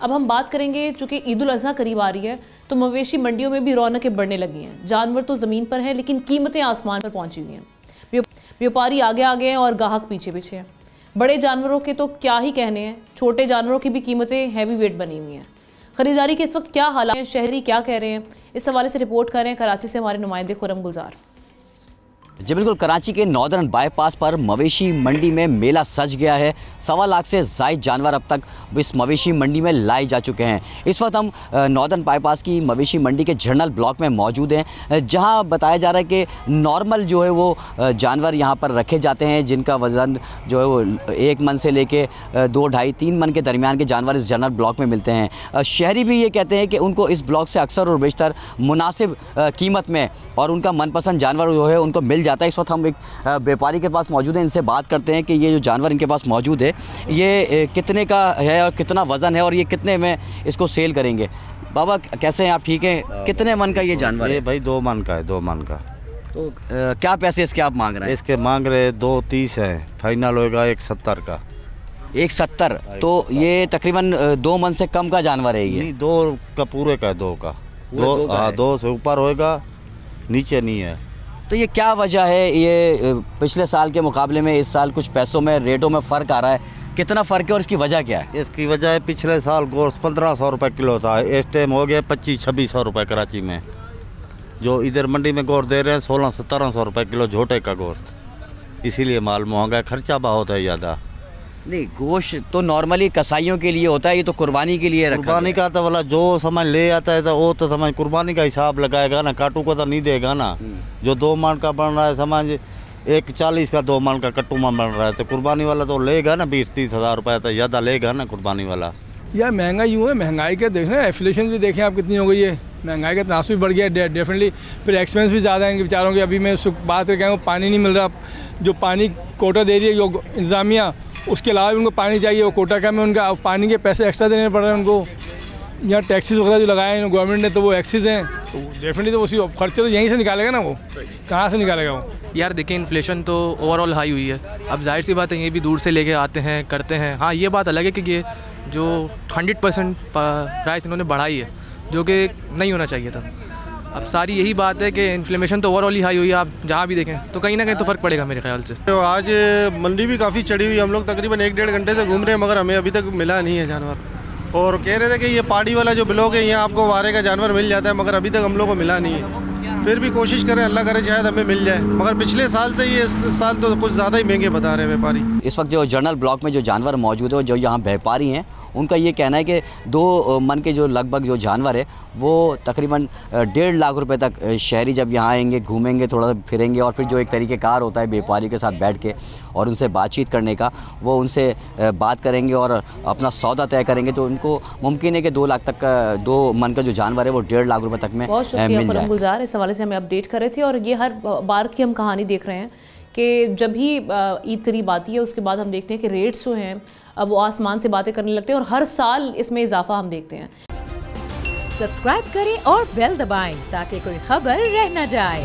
अब हम बात करेंगे, चूंकि ईद उल अज़हा करीब आ रही है तो मवेशी मंडियों में भी रौनकें बढ़ने लगी हैं। जानवर तो ज़मीन पर हैं लेकिन कीमतें आसमान पर पहुंची हुई हैं। व्यापारी आगे आगे हैं और ग्राहक पीछे पीछे हैं। बड़े जानवरों के तो क्या ही कहने हैं, छोटे जानवरों की भी कीमतें हैवी वेट बनी हुई हैं। खरीदारी के इस वक्त क्या हालात हैं, शहरी क्या कह रहे हैं, इस हवाले से रिपोर्ट कर रहे हैं कराची से हमारे नुमाइंदे खुरम गुलजार। जी बिल्कुल, कराची के नॉर्दर्न बाईपास पर मवेशी मंडी में मेला सज गया है। 1.25 लाख से ज़ायद जानवर अब तक इस मवेशी मंडी में लाए जा चुके हैं। इस वक्त हम नॉर्दर्न बाईपास की मवेशी मंडी के जनरल ब्लॉक में मौजूद हैं, जहां बताया जा रहा है कि नॉर्मल जो है वो जानवर यहां पर रखे जाते हैं, जिनका वज़न जो है वो 1 मन से लेके 2, 2.5, 3 मन के दरमियान के जानवर इस जनरल ब्लॉक में मिलते हैं। शहरी भी ये कहते हैं कि उनको इस ब्लॉक से अक्सर और बेशतर मुनासिब कीमत में और उनका मनपसंद जानवर जो है उनको मिल जाता है। इस वक्त हम एक व्यापारी के पास मौजूद हैं, इनसे बात करते हैं कि ये जो जानवर इनके पास मौजूद है ये कितने का है और कितना वज़न है और ये कितने में इसको सेल करेंगे। बाबा कैसे हैं आप, ठीक हैं? कितने मन का ये जानवर है? भाई 2 मन का है, 2 मन का। तो क्या पैसे इसके आप मांग रहे हैं? इसके मांग रहे 2.30 है, फाइनल होएगा 1.70 का। 1.70? तो ये तकरीबन 2 मन से कम का जानवर है ये? नहीं, 2 का पूरे का है, 2 का। 2 से ऊपर होएगा, नीचे नहीं है। तो ये क्या वजह है, ये पिछले साल के मुकाबले में इस साल कुछ पैसों में, रेटों में फ़र्क आ रहा है? कितना फ़र्क है और इसकी वजह क्या है? इसकी वजह है पिछले साल गोश्त 1500 रुपये किलो था, इस टाइम हो गया 2500-2600 रुपये कराची में। जो इधर मंडी में गोश्त दे रहे हैं 1600-1700 रुपये किलो झोटे का गोश्त, इसीलिए माल महंगा है, खर्चा बहुत है ज़्यादा। नहीं, गोश्त तो नॉर्मली कसाईयों के लिए होता है, ये तो कुर्बानी के लिए रखा है। कुर्बानी का तो वाला जो समझ ले आता है तो वो तो समझ कुर्बानी का हिसाब लगाएगा ना, काटू को तो नहीं देगा ना। जो 2 मन का बन रहा है समझ 1.40 का 2 मन का कट्टू में बन रहा है, तो कुर्बानी वाला तो लेगा ना 20-30 हज़ार रुपये, तो ज़्यादा लेगा ना कुर्बानी वाला। यार महंगा यूँ है, महंगाई का देख रहे हैं, इन्फ्लेशन भी देखें आप कितनी हो गई है, महंगाई का तनासब भी बढ़ गया है डेफिनेटली। फिर एक्सपेंस भी ज़्यादा हैं बेचारों के। अभी मैं उस बात कर वो पानी नहीं मिल रहा, जो पानी कोटा दे रही है जो इंतज़ामिया, उसके अलावा भी उनको पानी चाहिए, वो कोटा का में उनका पानी के पैसे एक्स्ट्रा देने पड़ रहे हैं उनको। यहाँ टैक्सेस वगैरह जो लगाए हैं गवर्नमेंट ने, तो वो एक्सेस हैं, तो डेफिनेटली तो उसी खर्चे तो यहीं से निकालेगा ना, वो कहाँ से निकालेगा वो? यार देखिए, इन्फ्लेशन तो ओवरऑल हाई हुई है। अब जाहिर सी बात है ये भी दूर से लेके आते हैं, करते हैं। हाँ, ये बात अलग है कि ये जो 100% प्राइस इन्होंने बढ़ाई है, जो कि नहीं होना चाहिए था। अब सारी यही बात है कि इन्फ्लेमेशन तो ओवरऑल ही हाई हुई है। आप जहाँ भी देखें तो कहीं ना कहीं तो फ़र्क पड़ेगा मेरे ख्याल से। तो आज मंडी भी काफ़ी चढ़ी हुई, हम लोग तकरीबन 1-1.5 घंटे से घूम रहे हैं, मगर हमें अभी तक मिला नहीं है जानवर। और कह रहे थे कि ये पहाड़ी वाला जो ब्लॉक है यहाँ आपको वारे का जानवर मिल जाता है, मगर अभी तक हम लोग को मिला नहीं है। फिर भी कोशिश करें, अल्लाह करे शायद हमें मिल जाए, मगर पिछले साल से ये इस साल तो कुछ ज़्यादा ही महंगे बता रहे हैं व्यापारी। इस वक्त जो जनरल ब्लॉक में जो जानवर मौजूद है, जो यहाँ व्यापारी हैं, उनका ये कहना है कि 2 मन के जो लगभग जो जानवर है वो तकरीबन 1.5 लाख रुपए तक शहरी जब यहाँ आएंगे, घूमेंगे, थोड़ा फिरेंगे और फिर जो एक तरीक़ेकार होता है व्यापारी के साथ बैठ के और उनसे बातचीत करने का, वो उनसे बात करेंगे और अपना सौदा तय करेंगे, तो उनको मुमकिन है कि 2 लाख तक का 2 मन का जो जानवर है वो 1.5 लाख रुपये तक में मिल जाए। गुलजार इस हवाले से हमें अपडेट कर रहे थे। और ये हर बार की हम कहानी देख रहे हैं कि जब भी ईद करीब आती है उसके बाद हम देखते हैं कि रेट्स जो हैं अब वो आसमान से बातें करने लगते हैं और हर साल इसमें इजाफा हम देखते हैं। सब्सक्राइब करें और बेल दबाएं ताकि कोई खबर रह न जाए।